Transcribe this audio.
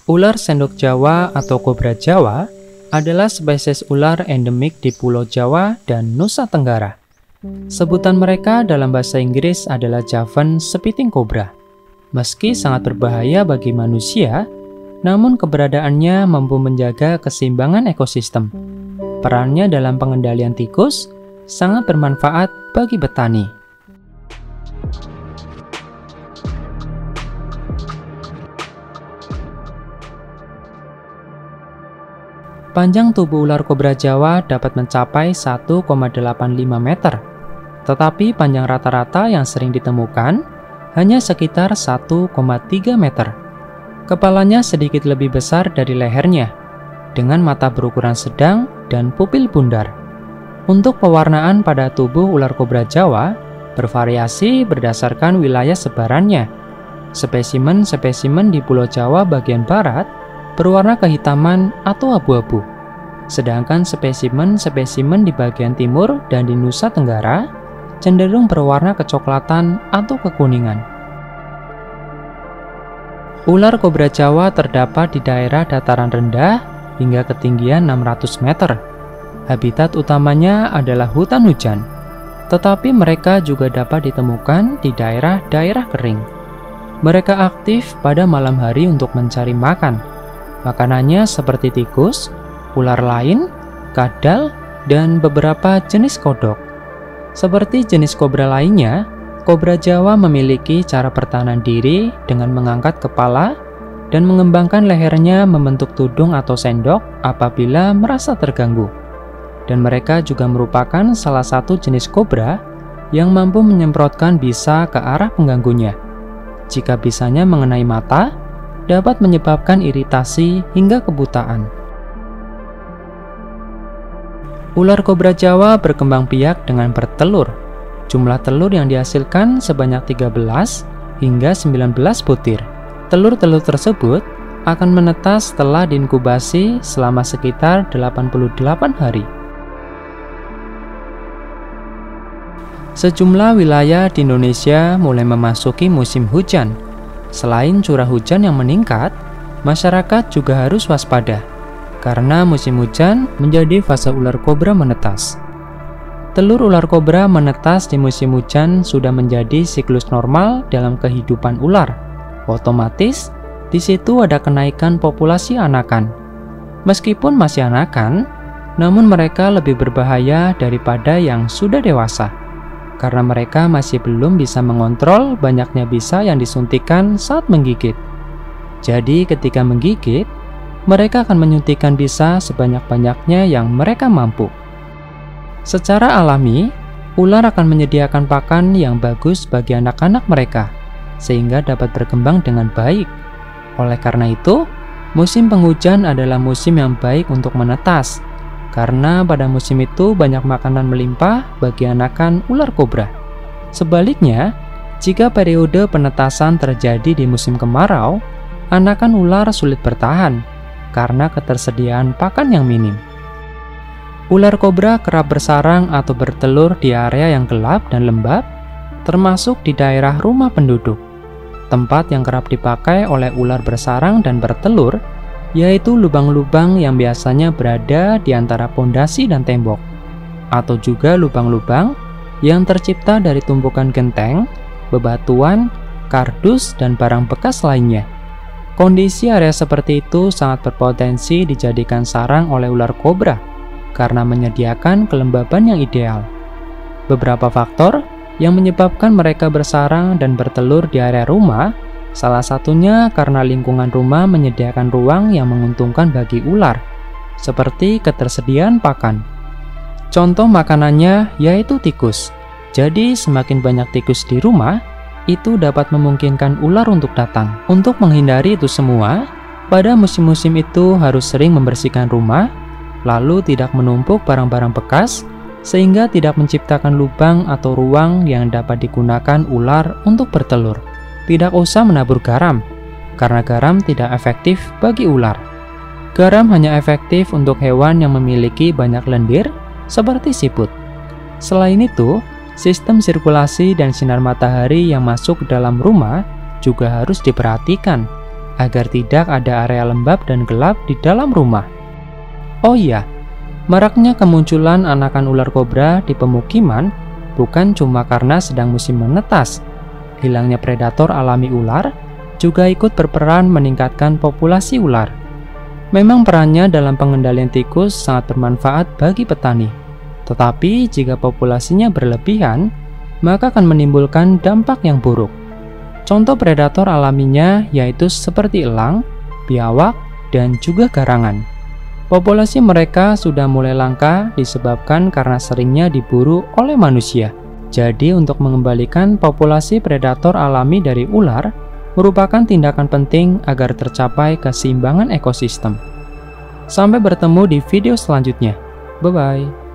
Ular sendok Jawa atau kobra Jawa adalah spesies ular endemik di Pulau Jawa dan Nusa Tenggara. Sebutan mereka dalam bahasa Inggris adalah Javan Spitting Cobra. Meski sangat berbahaya bagi manusia, namun keberadaannya mampu menjaga keseimbangan ekosistem. Perannya dalam pengendalian tikus sangat bermanfaat bagi petani. Panjang tubuh ular kobra Jawa dapat mencapai 1,85 meter, tetapi panjang rata-rata yang sering ditemukan hanya sekitar 1,3 meter. Kepalanya sedikit lebih besar dari lehernya, dengan mata berukuran sedang dan pupil bundar. Untuk pewarnaan pada tubuh ular kobra Jawa bervariasi berdasarkan wilayah sebarannya. Spesimen-spesimen di Pulau Jawa bagian barat berwarna kehitaman atau abu-abu. Sedangkan spesimen-spesimen di bagian timur dan di Nusa Tenggara cenderung berwarna kecoklatan atau kekuningan. Ular kobra Jawa terdapat di daerah dataran rendah hingga ketinggian 600 meter. Habitat utamanya adalah hutan hujan, tetapi mereka juga dapat ditemukan di daerah-daerah kering. Mereka aktif pada malam hari untuk mencari makan. Makanannya seperti tikus, ular lain, kadal, dan beberapa jenis kodok. Seperti jenis kobra lainnya, kobra Jawa memiliki cara pertahanan diri dengan mengangkat kepala dan mengembangkan lehernya membentuk tudung atau sendok apabila merasa terganggu. Dan mereka juga merupakan salah satu jenis kobra yang mampu menyemprotkan bisa ke arah pengganggunya. Jika bisanya mengenai mata, dapat menyebabkan iritasi hingga kebutaan. Ular kobra Jawa berkembang biak dengan bertelur. Jumlah telur yang dihasilkan sebanyak 13 hingga 19 butir. Telur-telur tersebut akan menetas setelah diinkubasi selama sekitar 88 hari. Sejumlah wilayah di Indonesia mulai memasuki musim hujan. Selain curah hujan yang meningkat, masyarakat juga harus waspada, karena musim hujan menjadi fase ular kobra menetas. Telur ular kobra menetas di musim hujan sudah menjadi siklus normal dalam kehidupan ular. Otomatis, di situ ada kenaikan populasi anakan. Meskipun masih anakan, namun mereka lebih berbahaya daripada yang sudah dewasa, karena mereka masih belum bisa mengontrol banyaknya bisa yang disuntikkan saat menggigit. Jadi ketika menggigit, mereka akan menyuntikkan bisa sebanyak-banyaknya yang mereka mampu. Secara alami, ular akan menyediakan pakan yang bagus bagi anak-anak mereka, sehingga dapat berkembang dengan baik. Oleh karena itu, musim penghujan adalah musim yang baik untuk menetas, karena pada musim itu banyak makanan melimpah bagi anakan ular kobra. Sebaliknya, jika periode penetasan terjadi di musim kemarau, anakan ular sulit bertahan karena ketersediaan pakan yang minim. Ular kobra kerap bersarang atau bertelur di area yang gelap dan lembab, termasuk di daerah rumah penduduk. Tempat yang kerap dipakai oleh ular bersarang dan bertelur yaitu lubang-lubang yang biasanya berada di antara pondasi dan tembok, atau juga lubang-lubang yang tercipta dari tumpukan genteng, bebatuan, kardus, dan barang bekas lainnya. Kondisi area seperti itu sangat berpotensi dijadikan sarang oleh ular kobra karena menyediakan kelembaban yang ideal. Beberapa faktor yang menyebabkan mereka bersarang dan bertelur di area rumah, salah satunya karena lingkungan rumah menyediakan ruang yang menguntungkan bagi ular, seperti ketersediaan pakan. Contoh makanannya yaitu tikus. Jadi semakin banyak tikus di rumah, itu dapat memungkinkan ular untuk datang. Untuk menghindari itu semua, pada musim-musim itu harus sering membersihkan rumah, lalu tidak menumpuk barang-barang bekas, sehingga tidak menciptakan lubang atau ruang yang dapat digunakan ular untuk bertelur. Tidak usah menabur garam, karena garam tidak efektif bagi ular. Garam hanya efektif untuk hewan yang memiliki banyak lendir, seperti siput. Selain itu, sistem sirkulasi dan sinar matahari yang masuk ke dalam rumah juga harus diperhatikan, agar tidak ada area lembab dan gelap di dalam rumah. Oh iya, maraknya kemunculan anakan ular kobra di pemukiman bukan cuma karena sedang musim menetas. Hilangnya predator alami ular juga ikut berperan meningkatkan populasi ular. Memang perannya dalam pengendalian tikus sangat bermanfaat bagi petani. Tetapi jika populasinya berlebihan, maka akan menimbulkan dampak yang buruk. Contoh predator alaminya yaitu seperti elang, biawak, dan juga garangan. Populasi mereka sudah mulai langka disebabkan karena seringnya diburu oleh manusia. Jadi untuk mengembalikan populasi predator alami dari ular merupakan tindakan penting agar tercapai keseimbangan ekosistem. Sampai bertemu di video selanjutnya. Bye-bye.